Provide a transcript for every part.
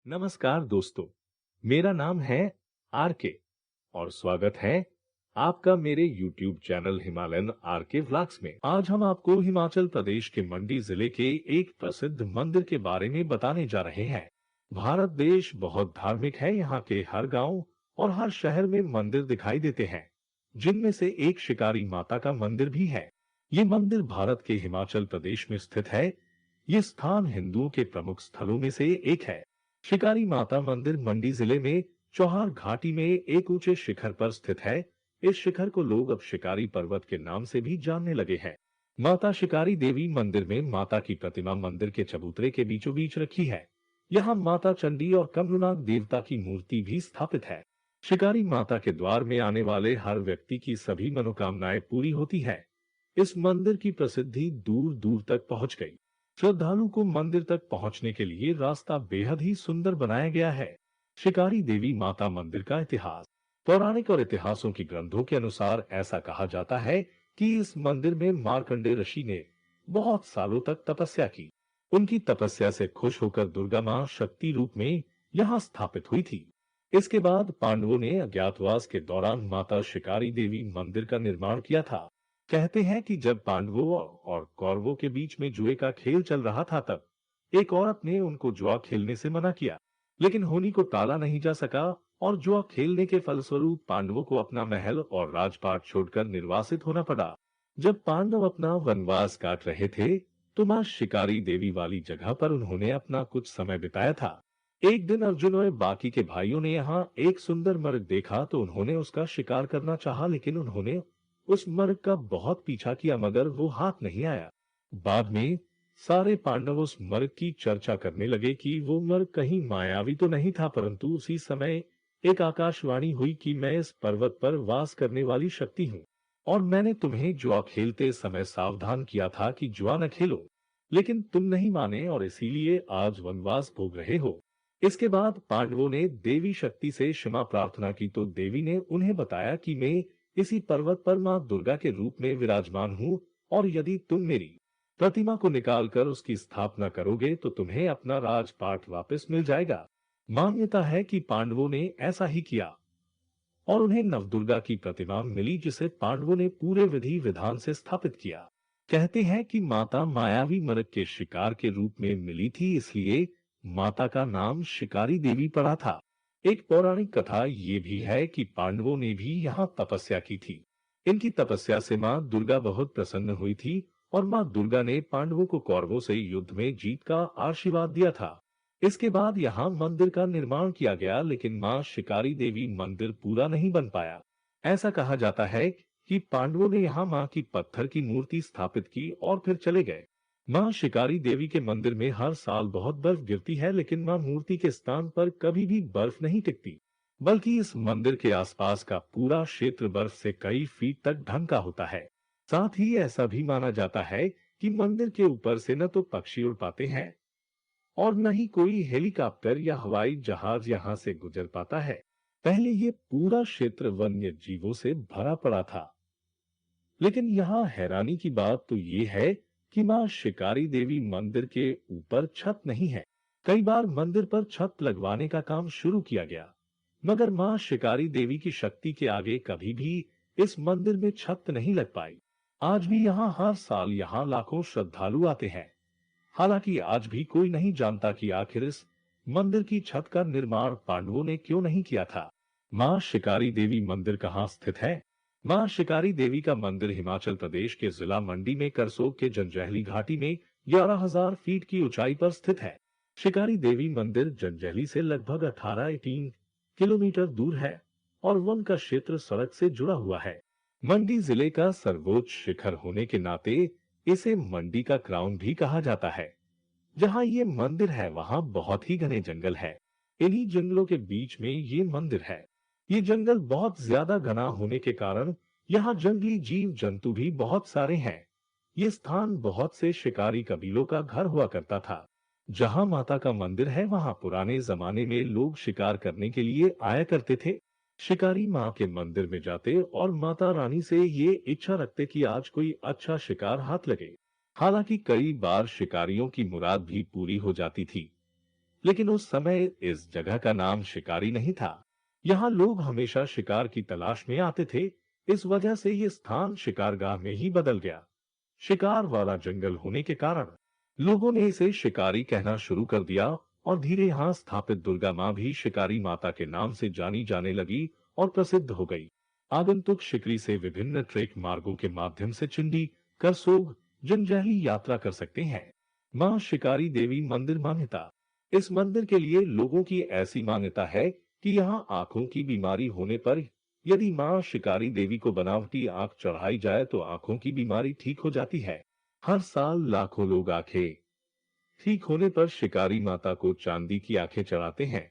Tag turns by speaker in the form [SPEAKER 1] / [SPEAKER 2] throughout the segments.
[SPEAKER 1] नमस्कार दोस्तों, मेरा नाम है आर के और स्वागत है आपका मेरे YouTube चैनल हिमालयन आर के व्लॉग्स में। आज हम आपको हिमाचल प्रदेश के मंडी जिले के एक प्रसिद्ध मंदिर के बारे में बताने जा रहे हैं। भारत देश बहुत धार्मिक है। यहाँ के हर गांव और हर शहर में मंदिर दिखाई देते हैं, जिनमें से एक शिकारी माता का मंदिर भी है। ये मंदिर भारत के हिमाचल प्रदेश में स्थित है। ये स्थान हिंदुओं के प्रमुख स्थलों में से एक है। शिकारी माता मंदिर मंडी जिले में चौहार घाटी में एक ऊंचे शिखर पर स्थित है। इस शिखर को लोग अब शिकारी पर्वत के नाम से भी जानने लगे हैं। माता शिकारी देवी मंदिर में माता की प्रतिमा मंदिर के चबूतरे के बीचों बीच रखी है। यहाँ माता चंडी और कमलनाग देवता की मूर्ति भी स्थापित है। शिकारी माता के द्वार में आने वाले हर व्यक्ति की सभी मनोकामनाएं पूरी होती है। इस मंदिर की प्रसिद्धि दूर दूर तक पहुंच गई। श्रद्धालु को मंदिर तक पहुंचने के लिए रास्ता बेहद ही सुंदर बनाया गया है। शिकारी देवी माता मंदिर का इतिहास। पौराणिक और इतिहासों की ग्रंथों के अनुसार ऐसा कहा जाता है कि इस मंदिर में मार्कंडेय ऋषि ने बहुत सालों तक तपस्या की। उनकी तपस्या से खुश होकर दुर्गा मां शक्ति रूप में यहाँ स्थापित हुई थी। इसके बाद पांडवों ने अज्ञातवास के दौरान माता शिकारी देवी मंदिर का निर्माण किया था। कहते हैं कि जब पांडवों और कौरवों के बीच में जुए का खेल चल रहा था, तब एक औरत ने उनको जुआ खेलने से मना किया, लेकिन होनी को टाला नहीं जा सका और जुआ खेलने के फलस्वरूप पांडवों को अपना महल और राजपाट छोड़कर निर्वासित होना पड़ा। जब पांडव अपना वनवास काट रहे थे, तो मां शिकारी देवी वाली जगह पर उन्होंने अपना कुछ समय बिताया था। एक दिन अर्जुन और बाकी के भाइयों ने यहाँ एक सुंदर मर्ग देखा, तो उन्होंने उसका शिकार करना चाहा, लेकिन उन्होंने उस मर्ग का बहुत पीछा किया, मगर वो हाथ नहीं आया। बाद में सारे पांडव उस मर्ग की चर्चा करने लगे कि वो मर्ग कहीं मायावी तो नहीं था, परंतु उसी समय एक आकाशवाणी हुई कि मैं इस पर्वत पर वास करने वाली शक्ति हूँ और मैंने तुम्हें जुआ खेलते समय सावधान किया था कि जुआ न खेलो, लेकिन तुम नहीं माने और इसीलिए आज वनवास भोग रहे हो। इसके बाद पांडवों ने देवी शक्ति से क्षमा प्रार्थना की, तो देवी ने उन्हें बताया कि मैं इसी पर्वत पर मां दुर्गा के रूप में विराजमान हूँ और यदि तुम मेरी प्रतिमा को निकालकर उसकी स्थापना करोगे तो तुम्हें अपना राजपाट वापस मिल जाएगा। मान्यता है कि पांडवों ने ऐसा ही किया और उन्हें नवदुर्गा की प्रतिमा मिली, जिसे पांडवों ने पूरे विधि विधान से स्थापित किया। कहते हैं कि माता मायावी मर्ग के शिकार के रूप में मिली थी, इसलिए माता का नाम शिकारी देवी पड़ा था। एक पौराणिक कथा ये भी है कि पांडवों ने भी यहाँ तपस्या की थी। इनकी तपस्या से मां दुर्गा बहुत प्रसन्न हुई थी और मां दुर्गा ने पांडवों को कौरवों से युद्ध में जीत का आशीर्वाद दिया था। इसके बाद यहाँ मंदिर का निर्माण किया गया, लेकिन मां शिकारी देवी मंदिर पूरा नहीं बन पाया। ऐसा कहा जाता है कि पांडवों ने यहाँ मां की पत्थर की मूर्ति स्थापित की और फिर चले गए। मां शिकारी देवी के मंदिर में हर साल बहुत बर्फ गिरती है, लेकिन मां मूर्ति के स्थान पर कभी भी बर्फ नहीं टिकती, बल्कि इस मंदिर के आसपास का पूरा क्षेत्र बर्फ से कई फीट तक ढंका होता है। साथ ही ऐसा भी माना जाता है कि मंदिर के ऊपर से न तो पक्षी उड़ पाते हैं और न ही कोई हेलीकॉप्टर या हवाई जहाज यहाँ से गुजर पाता है। पहले ये पूरा क्षेत्र वन्य जीवों से भरा पड़ा था, लेकिन यहाँ हैरानी की बात तो ये है कि मां शिकारी देवी मंदिर के ऊपर छत नहीं है। कई बार मंदिर पर छत लगवाने का काम शुरू किया गया, मगर मां शिकारी देवी की शक्ति के आगे कभी भी इस मंदिर में छत नहीं लग पाई। आज भी यहाँ हर साल यहाँ लाखों श्रद्धालु आते हैं। हालांकि आज भी कोई नहीं जानता कि आखिर इस मंदिर की छत का निर्माण पांडवों ने क्यों नहीं किया था। मां शिकारी देवी मंदिर कहाँ स्थित है? मां शिकारी देवी का मंदिर हिमाचल प्रदेश के जिला मंडी में करसोग के जंजैहली घाटी में 11,000 फीट की ऊंचाई पर स्थित है। शिकारी देवी मंदिर जंजैहली से लगभग 18 किलोमीटर दूर है और वन का क्षेत्र सड़क से जुड़ा हुआ है। मंडी जिले का सर्वोच्च शिखर होने के नाते इसे मंडी का क्राउन भी कहा जाता है। जहाँ ये मंदिर है वहाँ बहुत ही घने जंगल है। इन्हीं जंगलों के बीच में ये मंदिर है। ये जंगल बहुत ज्यादा घना होने के कारण यहाँ जंगली जीव जंतु भी बहुत सारे हैं। ये स्थान बहुत से शिकारी कबीलों का घर हुआ करता था। जहाँ माता का मंदिर है वहाँ पुराने जमाने में लोग शिकार करने के लिए आया करते थे। शिकारी माँ के मंदिर में जाते और माता रानी से ये इच्छा रखते कि आज कोई अच्छा शिकार हाथ लगे। हालांकि कई बार शिकारियों की मुराद भी पूरी हो जाती थी। लेकिन उस समय इस जगह का नाम शिकारी नहीं था। यहाँ लोग हमेशा शिकार की तलाश में आते थे, इस वजह से ये स्थान शिकारगाह में ही बदल गया। शिकार वाला जंगल होने के कारण लोगों ने इसे शिकारी कहना शुरू कर दिया और धीरे यहाँ स्थापित दुर्गा माँ भी शिकारी माता के नाम से जानी जाने लगी और प्रसिद्ध हो गई। आगंतुक शिकरी से विभिन्न ट्रेक मार्गों के माध्यम से चिंडी, करसोग, जंजैहली यात्रा कर सकते हैं। माँ शिकारी देवी मंदिर मान्यता। इस मंदिर के लिए लोगों की ऐसी मान्यता है कि यहाँ आंखों की बीमारी होने पर यदि माँ शिकारी देवी को बनावटी आंख चढ़ाई जाए तो आंखों की बीमारी ठीक हो जाती है। हर साल लाखों लोग आंखें ठीक होने पर शिकारी माता को चांदी की आंखें चढ़ाते हैं।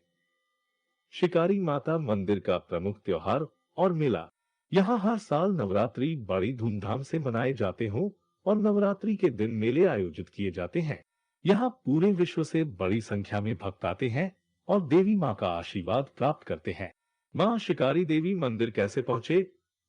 [SPEAKER 1] शिकारी माता मंदिर का प्रमुख त्योहार और मेला। यहाँ हर साल नवरात्रि बड़ी धूमधाम से मनाए जाते हों और नवरात्रि के दिन मेले आयोजित किए जाते हैं। यहाँ पूरे विश्व से बड़ी संख्या में भक्त आते हैं और देवी माँ का आशीर्वाद प्राप्त करते हैं। माँ शिकारी देवी मंदिर कैसे पहुंचे?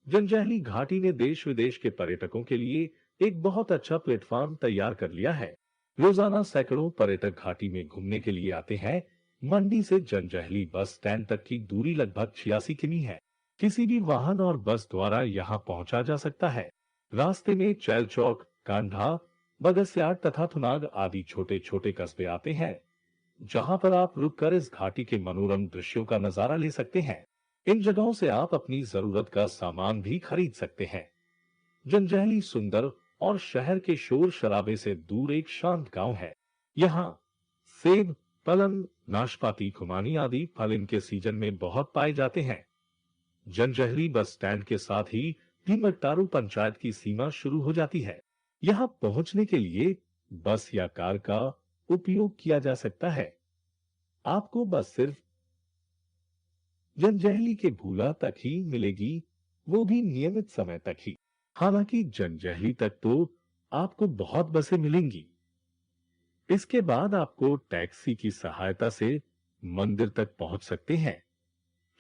[SPEAKER 1] जंजैहली घाटी ने देश विदेश के पर्यटकों के लिए एक बहुत अच्छा प्लेटफॉर्म तैयार कर लिया है। रोजाना सैकड़ों पर्यटक घाटी में घूमने के लिए आते हैं। मंडी से जंजैहली बस स्टैंड तक की दूरी लगभग 86 किमी है। किसी भी वाहन और बस द्वारा यहाँ पहुंचा जा सकता है। रास्ते में चैल चौक, कांढा, बगस्याड़ तथा थुनाग आदि छोटे छोटे कस्बे आते हैं, जहां पर आप रुककर इस घाटी के मनोरम दृश्यों का नजारा ले सकते हैं। इन जगहों से आप अपनी जरूरत का सामान भी खरीद सकते हैं। जंजैहली सुंदर और शहर के शोर शराबे से दूर एक शांत गांव है। यहाँ सेब, पलम, नाशपाती, खुमानी आदि फल इनके सीजन में बहुत पाए जाते हैं। जंजैहली बस स्टैंड के साथ ही भीमतारू पंचायत की सीमा शुरू हो जाती है। यहाँ पहुंचने के लिए बस या कार का उपयोग किया जा सकता है। आपको बस सिर्फ जंजैहली के भूला तक ही मिलेगी, वो भी नियमित समय तक ही। हालांकि जंजैहली तक तो आपको बहुत बसें मिलेंगी। इसके बाद आपको टैक्सी की सहायता से मंदिर तक पहुंच सकते हैं,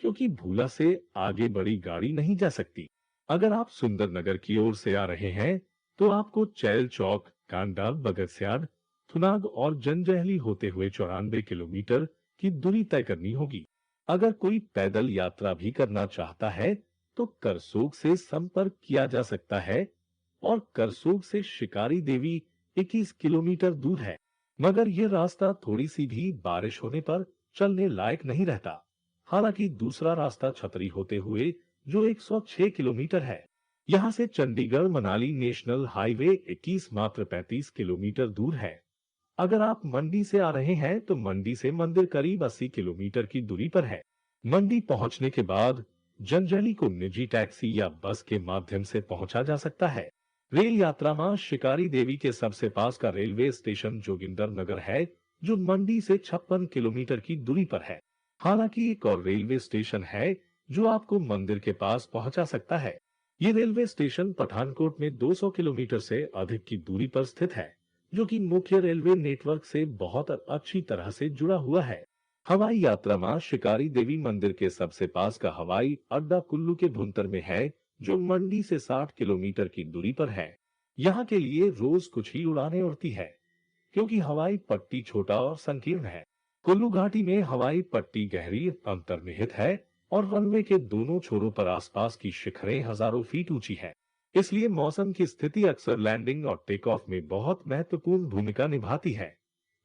[SPEAKER 1] क्योंकि भूला से आगे बड़ी गाड़ी नहीं जा सकती। अगर आप सुंदरनगर की ओर से आ रहे हैं तो आपको चैल चौक, कांडा, बगस्याड़, थुनाग और जंजैहली होते हुए 94 किलोमीटर की दूरी तय करनी होगी। अगर कोई पैदल यात्रा भी करना चाहता है तो करसोग से संपर्क किया जा सकता है और करसोग से शिकारी देवी 21 किलोमीटर दूर है, मगर यह रास्ता थोड़ी सी भी बारिश होने पर चलने लायक नहीं रहता। हालांकि दूसरा रास्ता छतरी होते हुए जो 106 किलोमीटर है। यहाँ से चंडीगढ़ मनाली नेशनल हाईवे 21 मात्र 35 किलोमीटर दूर है। अगर आप मंडी से आ रहे हैं तो मंडी से मंदिर करीब 80 किलोमीटर की दूरी पर है। मंडी पहुंचने के बाद जंजैहली को निजी टैक्सी या बस के माध्यम से पहुंचा जा सकता है। रेल यात्रा में शिकारी देवी के सबसे पास का रेलवे स्टेशन जोगिंदर नगर है, जो मंडी से 56 किलोमीटर की दूरी पर है। हालांकि एक और रेलवे स्टेशन है जो आपको मंदिर के पास पहुंचा सकता है। ये रेलवे स्टेशन पठानकोट में 200 किलोमीटर से अधिक की दूरी पर स्थित है, जो कि मुख्य रेलवे नेटवर्क से बहुत अच्छी तरह से जुड़ा हुआ है। हवाई यात्रा में शिकारी देवी मंदिर के सबसे पास का हवाई अड्डा कुल्लू के भुंतर में है, जो मंडी से 60 किलोमीटर की दूरी पर है। यहाँ के लिए रोज कुछ ही उड़ानें उड़ती है, क्योंकि हवाई पट्टी छोटा और संकीर्ण है। कुल्लू घाटी में हवाई पट्टी गहरी अंतर्निहित है और रनवे के दोनों छोरों पर आसपास की शिखरें हजारों फीट ऊंची है। इसलिए मौसम की स्थिति अक्सर लैंडिंग और टेक ऑफ में बहुत महत्वपूर्ण भूमिका निभाती है।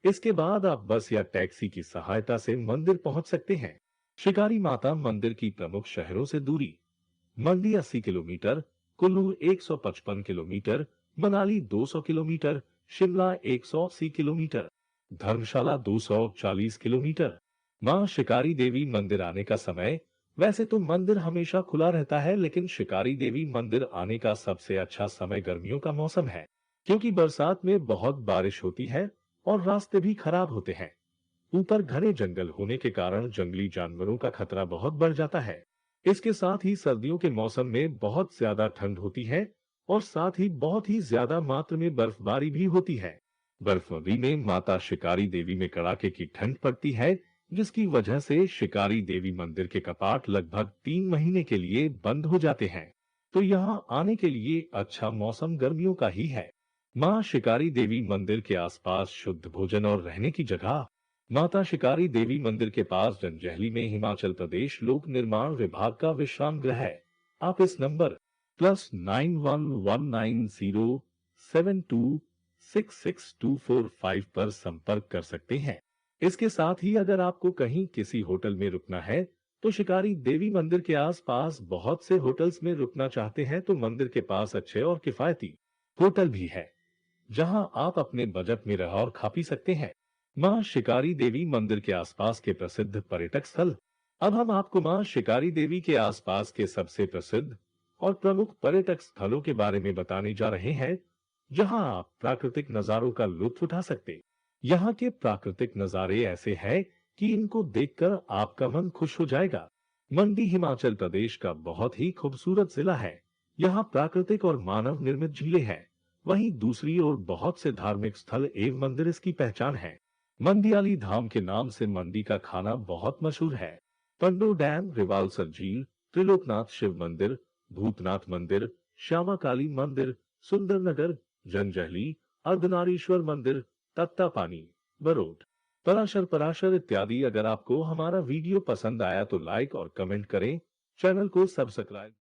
[SPEAKER 1] इसके बाद आप बस या टैक्सी की सहायता से मंदिर पहुंच सकते हैं। शिकारी माता मंदिर की प्रमुख शहरों से दूरी: Mandi 80 kilometre, Kullu 155 kilometre, Manali 200 kilometre, Shimla 180 kilometre, Dharamshala 240 kilometre. Maa Shikari देवी मंदिर आने का समय: वैसे तो मंदिर हमेशा खुला रहता है, लेकिन शिकारी देवी मंदिर आने का सबसे अच्छा समय गर्मियों का मौसम है, क्योंकि बरसात में बहुत बारिश होती है और रास्ते भी खराब होते हैं। ऊपर घने जंगल होने के कारण जंगली जानवरों का खतरा बहुत बढ़ जाता है। इसके साथ ही सर्दियों के मौसम में बहुत ज्यादा ठंड होती है और साथ ही बहुत ही ज्यादा मात्रा में बर्फबारी भी होती है। बर्फबारी में माता शिकारी देवी में कड़ाके की ठंड पड़ती है, जिसकी वजह से शिकारी देवी मंदिर के कपाट लगभग 3 महीने के लिए बंद हो जाते हैं। तो यहाँ आने के लिए अच्छा मौसम गर्मियों का ही है। माँ शिकारी देवी मंदिर के आसपास शुद्ध भोजन और रहने की जगह: माता शिकारी देवी मंदिर के पास जंजैहली में हिमाचल प्रदेश लोक निर्माण विभाग का विश्राम गृह है। आप इस नंबर +911907266245 पर संपर्क कर सकते हैं। इसके साथ ही अगर आपको कहीं किसी होटल में रुकना है तो शिकारी देवी मंदिर के आसपास बहुत से होटल्स में रुकना चाहते हैं तो मंदिर के पास अच्छे और किफायती होटल भी है जहां आप अपने बजट में रह और खा पी सकते हैं। मां शिकारी देवी मंदिर के आसपास के प्रसिद्ध पर्यटक स्थल। अब हम आपको मां शिकारी देवी के आसपास के सबसे प्रसिद्ध और प्रमुख पर्यटक स्थलों के बारे में बताने जा रहे हैं जहां आप प्राकृतिक नजारों का लुत्फ उठा सकते। यहाँ के प्राकृतिक नजारे ऐसे हैं कि इनको देखकर आपका मन खुश हो जाएगा। मंडी हिमाचल प्रदेश का बहुत ही खूबसूरत जिला है। यहाँ प्राकृतिक और मानव निर्मित झीलें हैं। वहीं दूसरी ओर बहुत से धार्मिक स्थल एवं मंदिर इसकी पहचान है। मंडियाली धाम के नाम से मंडी का खाना बहुत मशहूर है। पंडो डैम, रिवालसर झील, त्रिलोकनाथ शिव मंदिर, भूतनाथ मंदिर, श्यामा काली मंदिर, सुंदरनगर, जंजैहली, अर्धनारीश्वर मंदिर, तत्तापानी, बरोट, पराशर इत्यादि। अगर आपको हमारा वीडियो पसंद आया तो लाइक और कमेंट करें, चैनल को सब्सक्राइब